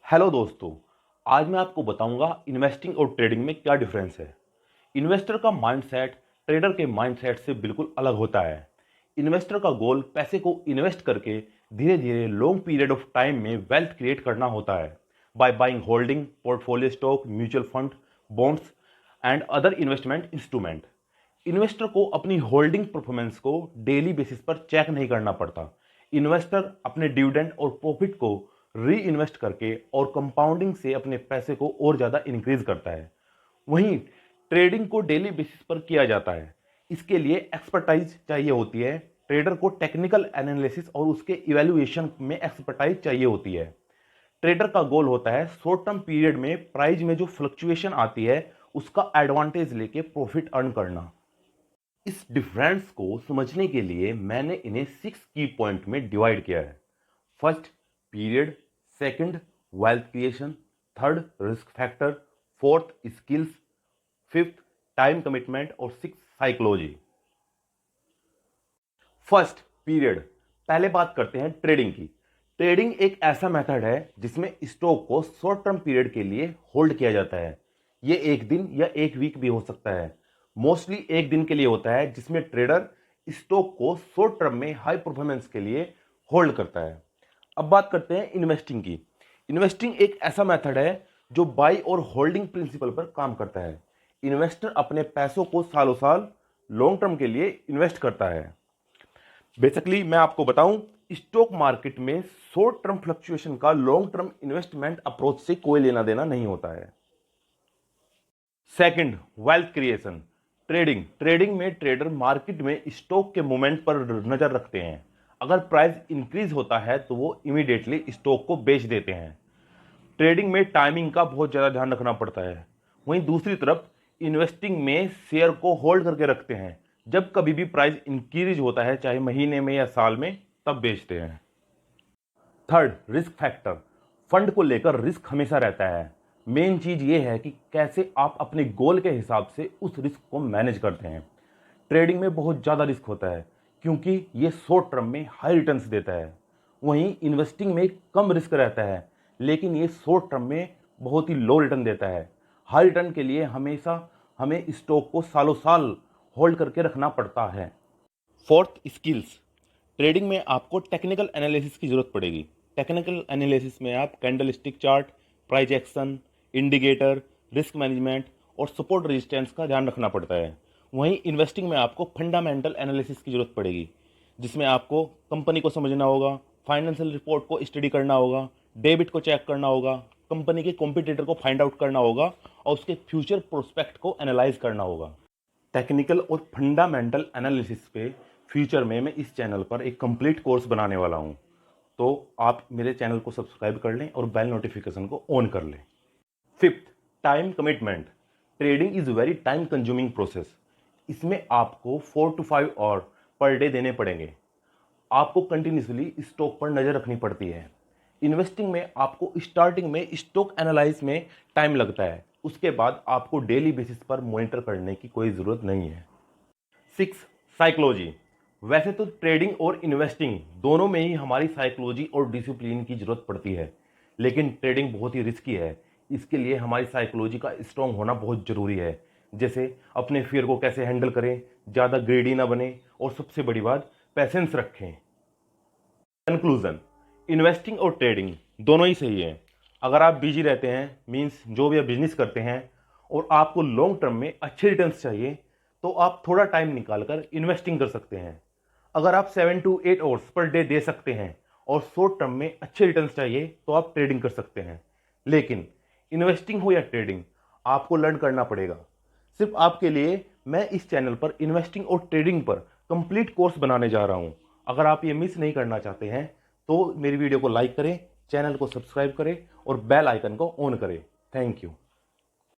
Hello दोस्तों, आज मैं आपको बताऊंगा इन्वेस्टिंग और ट्रेडिंग में क्या डिफरेंस है। इन्वेस्टर का माइंडसेट ट्रेडर के माइंडसेट से बिल्कुल अलग होता है। इन्वेस्टर का गोल पैसे को इन्वेस्ट करके धीरे धीरे लॉन्ग पीरियड ऑफ टाइम में वेल्थ क्रिएट करना होता है by buying holding portfolio stock mutual fund bonds and other investment instrument. Investor को अपनी होल्डिंग परफॉर्मेंस को डेली बेसिस पर चेक नहीं करना पड़ता। इन्वेस्टर अपने डिविडेंड और प्रॉफिट को री इन्वेस्ट करके और कंपाउंडिंग से अपने पैसे को और ज़्यादा इंक्रीज करता है। वहीं ट्रेडिंग को डेली बेसिस पर किया जाता है। इसके लिए एक्सपर्टाइज चाहिए होती है। ट्रेडर को टेक्निकल एनालिसिस और उसके इवैल्यूएशन में एक्सपर्टाइज चाहिए होती है। ट्रेडर का गोल होता है शॉर्ट टर्म पीरियड में प्राइस में जो फ्लक्चुएशन आती है उसका एडवांटेज लेके प्रॉफिट अर्न करना। इस डिफरेंस को समझने के लिए मैंने इन्हें 6 की पॉइंट में डिवाइड किया है। First, period. Second, wealth creation. Third, risk factor. Fourth, skills. Fifth, time commitment. और सिक्स, साइकोलॉजी। First, period. पहले बात करते हैं ट्रेडिंग की। ट्रेडिंग एक ऐसा मेथड है जिसमें स्टॉक को शॉर्ट टर्म पीरियड के लिए होल्ड किया जाता है। ये एक दिन या एक वीक भी हो सकता है। मोस्टली एक दिन के लिए होता है जिसमें ट्रेडर स्टॉक को शॉर्ट टर्म में हाई परफॉर्मेंस के लिए होल्ड करता है। अब बात करते हैं इन्वेस्टिंग की। इन्वेस्टिंग एक ऐसा मेथड है जो बाई और होल्डिंग प्रिंसिपल पर काम करता है। इन्वेस्टर अपने पैसों को सालों साल लॉन्ग टर्म के लिए इन्वेस्ट करता है। बेसिकली मैं आपको बताऊं, स्टॉक मार्केट में शॉर्ट टर्म फ्लक्चुएशन का लॉन्ग टर्म इन्वेस्टमेंट अप्रोच से कोई लेना देना नहीं होता है। Second, wealth creation. ट्रेडिंग में ट्रेडर मार्केट में स्टॉक के मूवमेंट पर नजर रखते हैं। अगर प्राइस इंक्रीज होता है तो वो इमीडिएटली स्टॉक को बेच देते हैं। ट्रेडिंग में टाइमिंग का बहुत ज़्यादा ध्यान रखना पड़ता है। वहीं दूसरी तरफ इन्वेस्टिंग में शेयर को होल्ड करके रखते हैं। जब कभी भी प्राइस इंक्रीज होता है, चाहे महीने में या साल में, तब बेचते हैं। Third, risk factor. फंड को लेकर रिस्क हमेशा रहता है। मेन चीज ये है कि कैसे आप अपने गोल के हिसाब से उस रिस्क को मैनेज करते हैं। ट्रेडिंग में बहुत ज़्यादा रिस्क होता है क्योंकि ये शॉर्ट टर्म में हाई रिटर्न्स देता है। वहीं इन्वेस्टिंग में कम रिस्क रहता है लेकिन ये शॉर्ट टर्म में बहुत ही लो रिटर्न देता है। हाई रिटर्न के लिए हमेशा हमें स्टॉक को सालों साल होल्ड करके रखना पड़ता है। Fourth, skills. ट्रेडिंग में आपको टेक्निकल एनालिसिस की जरूरत पड़ेगी। टेक्निकल एनालिसिस में आप candlestick chart, price action, indicator, risk management और सपोर्ट रेजिस्टेंस का ध्यान रखना पड़ता है। वहीं इन्वेस्टिंग में आपको फंडामेंटल एनालिसिस की जरूरत पड़ेगी जिसमें आपको कंपनी को समझना होगा, फाइनेंशियल रिपोर्ट को स्टडी करना होगा, डेबिट को चेक करना होगा, कंपनी के कॉम्पिटिटर को फाइंड आउट करना होगा और उसके फ्यूचर प्रोस्पेक्ट को एनालाइज करना होगा। टेक्निकल और फंडामेंटल एनालिसिस पे फ्यूचर में मैं इस चैनल पर एक कंप्लीट कोर्स बनाने वाला हूं, तो आप मेरे चैनल को सब्सक्राइब कर लें और बेल नोटिफिकेशन को ऑन कर लें। Fifth, time commitment. Trading is very time consuming process. इसमें आपको 4 to 5 आवर पर डे देने पड़ेंगे। आपको कंटिन्यूसली स्टॉक पर नजर रखनी पड़ती है। इन्वेस्टिंग में आपको स्टार्टिंग में स्टॉक एनालाइज में टाइम लगता है, उसके बाद आपको डेली बेसिस पर मॉनिटर करने की कोई ज़रूरत नहीं है। Six, psychology. वैसे तो ट्रेडिंग और इन्वेस्टिंग दोनों में ही हमारी साइकोलॉजी और डिसिप्लिन की ज़रूरत पड़ती है, लेकिन ट्रेडिंग बहुत ही रिस्की है। इसके लिए हमारी साइकोलॉजी का स्ट्रॉन्ग होना बहुत ज़रूरी है। जैसे अपने फियर को कैसे हैंडल करें, ज़्यादा ग्रेडी ना बने और सबसे बड़ी बात, पेशेंस रखें। कंक्लूजन, इन्वेस्टिंग और ट्रेडिंग दोनों ही सही है। अगर आप बिजी रहते हैं, मीन्स जो भी आप बिजनेस करते हैं, और आपको लॉन्ग टर्म में अच्छे रिटर्न्स चाहिए तो आप थोड़ा टाइम निकालकर इन्वेस्टिंग कर सकते हैं। अगर आप 7 to 8 hours per day they सकते हैं और शॉर्ट टर्म में अच्छे रिटर्न्स चाहिए तो आप ट्रेडिंग कर सकते हैं। लेकिन इन्वेस्टिंग हो या ट्रेडिंग, आपको लर्न करना पड़ेगा। सिर्फ आपके लिए मैं इस चैनल पर इन्वेस्टिंग और ट्रेडिंग पर कंप्लीट कोर्स बनाने जा रहा हूं। अगर आप ये मिस नहीं करना चाहते हैं तो मेरी वीडियो को लाइक करें, चैनल को सब्सक्राइब करें और बेल आइकन को ऑन करें। Thank you.